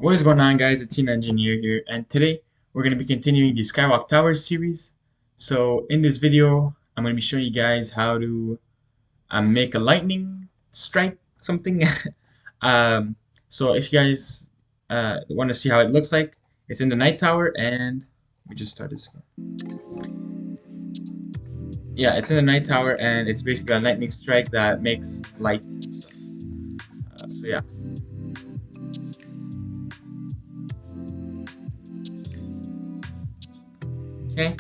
What is going on, guys? It's Team Engineer here, and today we're going to be continuing the Skywalk Towers series. So in this video, I'm going to be showing you guys how to make a lightning strike something. um, so if you guys want to see how it looks like, it's in the night tower, and we just start this. Yeah, it's in the night tower, and it's basically a lightning strike that makes light and stuff. So yeah. Okay.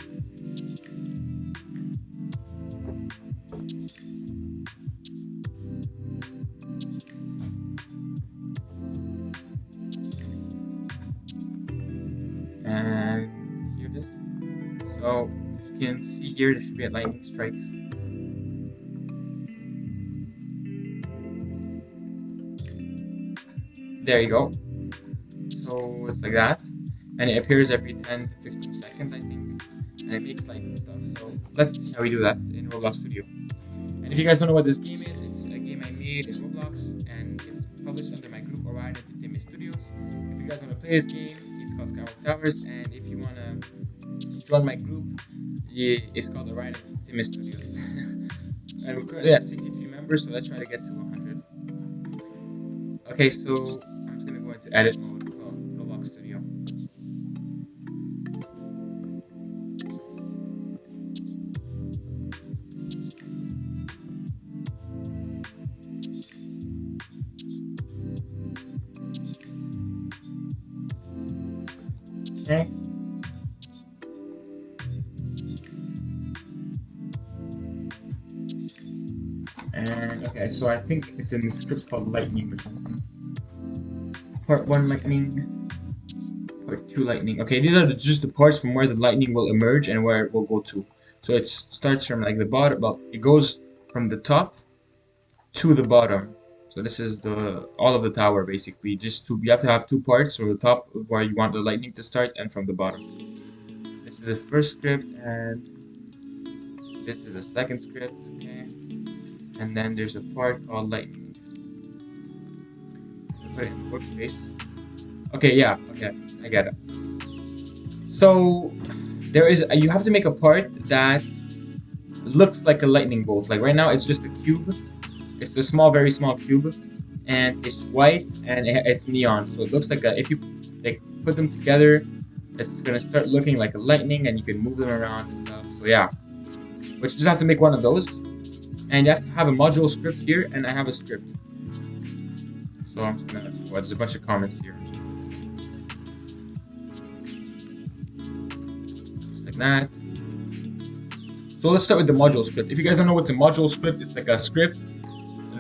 And here it is. So you can see here there should be a lightning strikes. There you go. So it's like that, and it appears every 10 to 15 seconds, I think, and it makes light and stuff. So let's see how we do that in Roblox Studio. And if you guys don't know what this game is, it's a game I made in Roblox, and it's published under my group Orion Entertainment Studios. If you guys want to play this game, it's called Skywalk Towers, and if you want to join my group, it's called Orion Entertainment Studios. And we're currently at 63 members, so let's try to get to 100. Okay, so I'm just gonna go into edit mode of Roblox Studio. Okay. And okay, so I think it's in the script called lightning or something. Part 1 lightning, part 2 lightning. Okay, these are just the parts from where the lightning will emerge and where it will go to. So it starts from like the bottom, well, it goes from the top to the bottom. So this is the all of the tower basically. You have to have two parts from the top where you want the lightning to start and from the bottom. This is the first script and this is the second script. Okay, and then there's a part called lightning. Put it in the workspace. Okay, yeah, okay, I get it. So you have to make a part that looks like a lightning bolt. Like right now, it's just a cube. It's the very small cube, and it's white and it's neon. So it looks like if you like put them together, it's gonna start looking like a lightning, and you can move them around and stuff. So yeah, but you just have to make one of those, and you have to have a module script here, and I have a script. So I'm just gonna. Well, there's a bunch of comments here. Just like that. So let's start with the module script. If you guys don't know what's a module script, it's like a script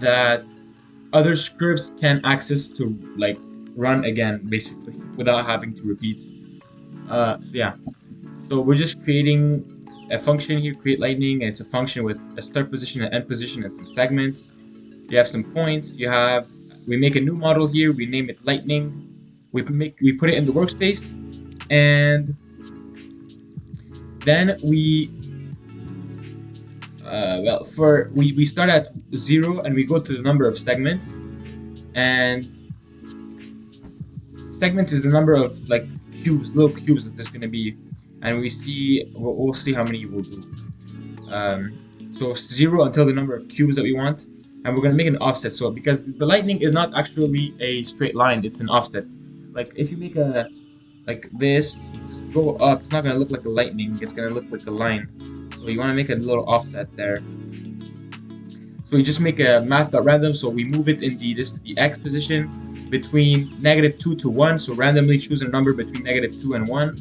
that other scripts can access to like run again basically without having to repeat. So yeah, so we're just creating a function here, create lightning, and it's a function with a start position and end position and some segments. You have some points. We make a new model here, we name it lightning, we put it in the workspace, and then we start at 0 and we go to the number of segments, and segments is the number of like little cubes that there's gonna be, and we'll see how many we'll do. So 0 until the number of cubes that we want, and we're gonna make an offset. So because the lightning is not actually a straight line, it's an offset. Like if you make a like this, just go up, it's not gonna look like a lightning, it's gonna look like a line. So you want to make a little offset there. So we just make a math.random, so we move it in the x position between -2 to 1. So randomly choose a number between -2 and 1.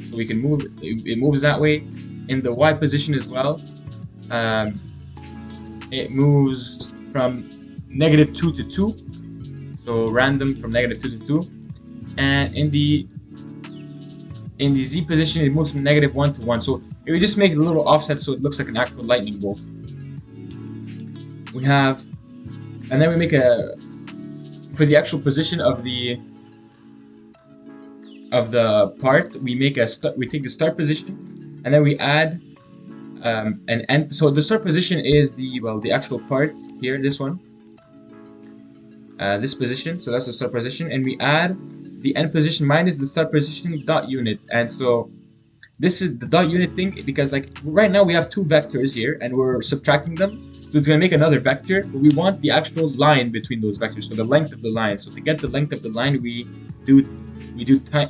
So we can move it moves that way. In the y position as well, it moves from -2 to 2. So random from -2 to 2. And in the z position, it moves from -1 to 1. So we just make a little offset so it looks like an actual lightning bolt. And then we make for the actual position of the part, we take the start position, and then we add an end. So the start position is the actual part here, this one, this position. So that's the start position, and we add the end position minus the start position dot unit. And so this is the dot unit thing because like right now we have two vectors here and we're subtracting them. So it's going to make another vector, but we want the actual line between those vectors, so the length of the line. So to get the length of the line, we do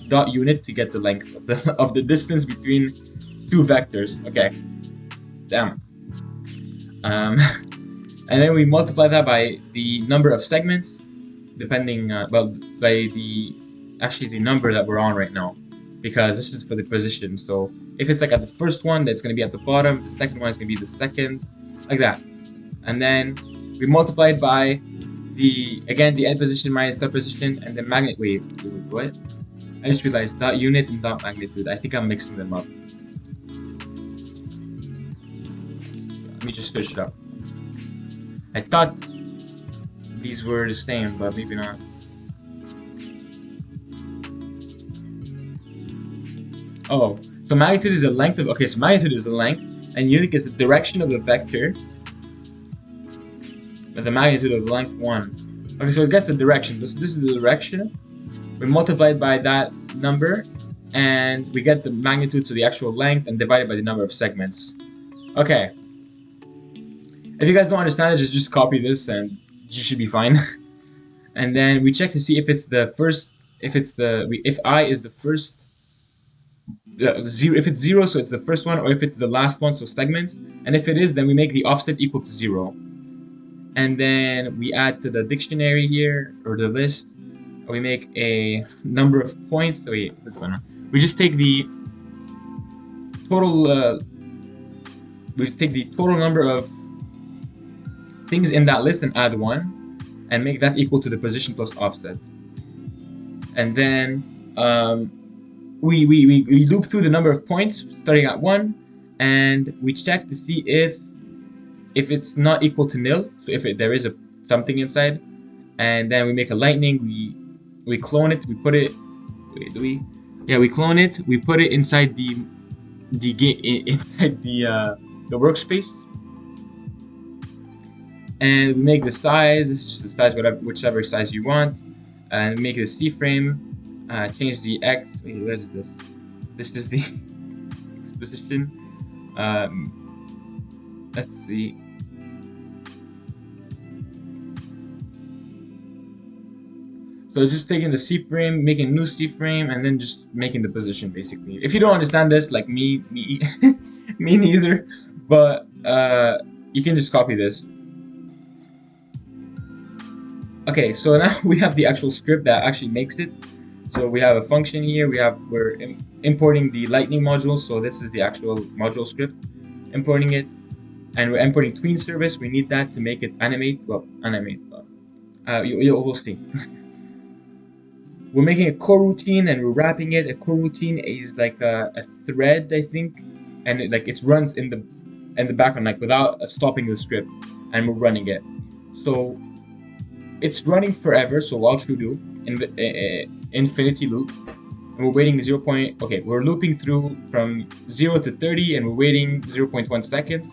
dot unit to get the length of the distance between two vectors. Okay, damn. And then we multiply that by the number of segments, depending by the number that we're on right now, because this is for the position. So if it's like at the first one, that's going to be at the bottom. The second one is going to be the second, like that. And then we multiply it by the end position minus dot position and the magnet. Wait, what? I just realized dot unit and dot magnitude. I think I'm mixing them up. Let me just switch it up. I thought these were the same, but maybe not. Oh, so magnitude is the length of. Okay, so magnitude is the length, and unit is the direction of the vector. But the magnitude of the length 1. Okay, so it gets the direction. This is the direction. We multiply it by that number, and we get the magnitude, so the actual length, and divide it by the number of segments. Okay. If you guys don't understand it, just copy this, and you should be fine. And then we check to see if it's the first. If I is the first. Zero. If it's 0, so it's the first one, or if it's the last one, so segments. And if it is, then we make the offset equal to 0. And then we add to the dictionary here, or the list, we make a number of points. Wait, what's going on? We just take the total, number of things in that list and add 1, and make that equal to the position plus offset. And then we loop through the number of points starting at 1, and we check to see if it's not equal to nil, so if there is something inside, and then we make a lightning. We clone it. We put it. Wait, do we? Yeah, we clone it. We put it inside the workspace, and we make the size. This is just the size, whichever size you want, and we make it a C frame. Change the X. Wait, what is this? This is the X position. Let's see. So just taking the C frame, making a new C frame, and then just making the position basically. If you don't understand this, like me me neither, but you can just copy this. Okay, so now we have the actual script that actually makes it. So we have a function here. We're importing the lightning module. So this is the actual module script, importing it, and we're importing tween service. We need that to make it animate. Well, animate. You'll see. We're making a coroutine and we're wrapping it. A coroutine is like a thread, I think, and it runs in the background, like without stopping the script, and we're running it. So it's running forever. So while true do infinity loop, and we're waiting Okay, we're looping through from 0 to 30, and we're waiting 0.1 seconds,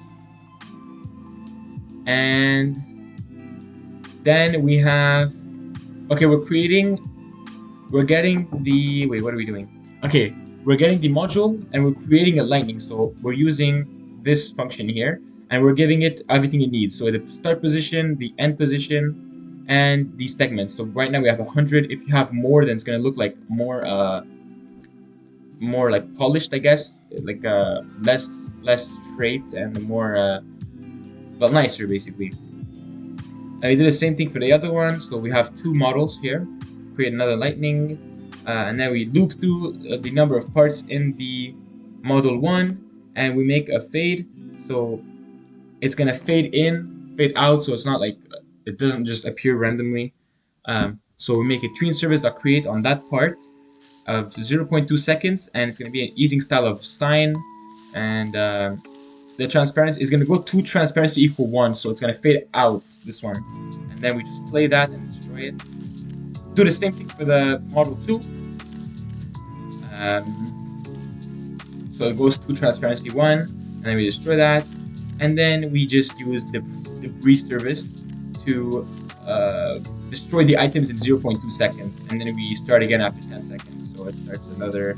and then we have. Okay, we're getting the. Wait, what are we doing? Okay, we're getting the module and we're creating a lightning. So we're using this function here and we're giving it everything it needs. So the start position, the end position, and the segments. So right now we have 100. If you have more, then it's gonna look like more like polished, I guess, like less straight and more well, nicer basically. And we do the same thing for the other one. So we have two models here. Create another lightning, and then we loop through the number of parts in the model 1, and we make a fade. So it's gonna fade in, fade out, so it's not like it doesn't just appear randomly. So we make a tween service.create on that part of 0.2 seconds, and it's gonna be an easing style of sine, and the transparency is gonna go to transparency equal 1, so it's gonna fade out this one, and then we just play that and destroy it. Do the same thing for the model 2. So it goes to transparency 1, and then we destroy that, and then we just use the breeze service to destroy the items in 0.2 seconds, and then we start again after 10 seconds. So it starts another,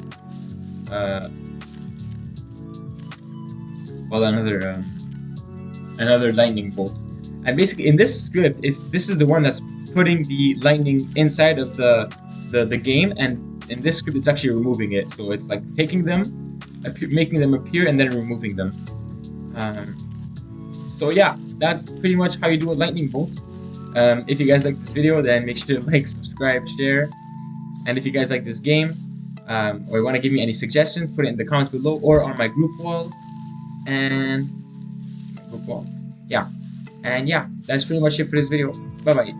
another lightning bolt. And basically, in this script, this is the one that's putting the lightning inside of the game, and in this script, it's actually removing it. So it's like taking them, making them appear, and then removing them. So yeah, that's pretty much how you do a lightning bolt. If you guys like this video, then make sure to like, subscribe, share. And if you guys like this game, or you want to give me any suggestions, put it in the comments below or on my group wall. And yeah, that's pretty much it for this video. Bye bye.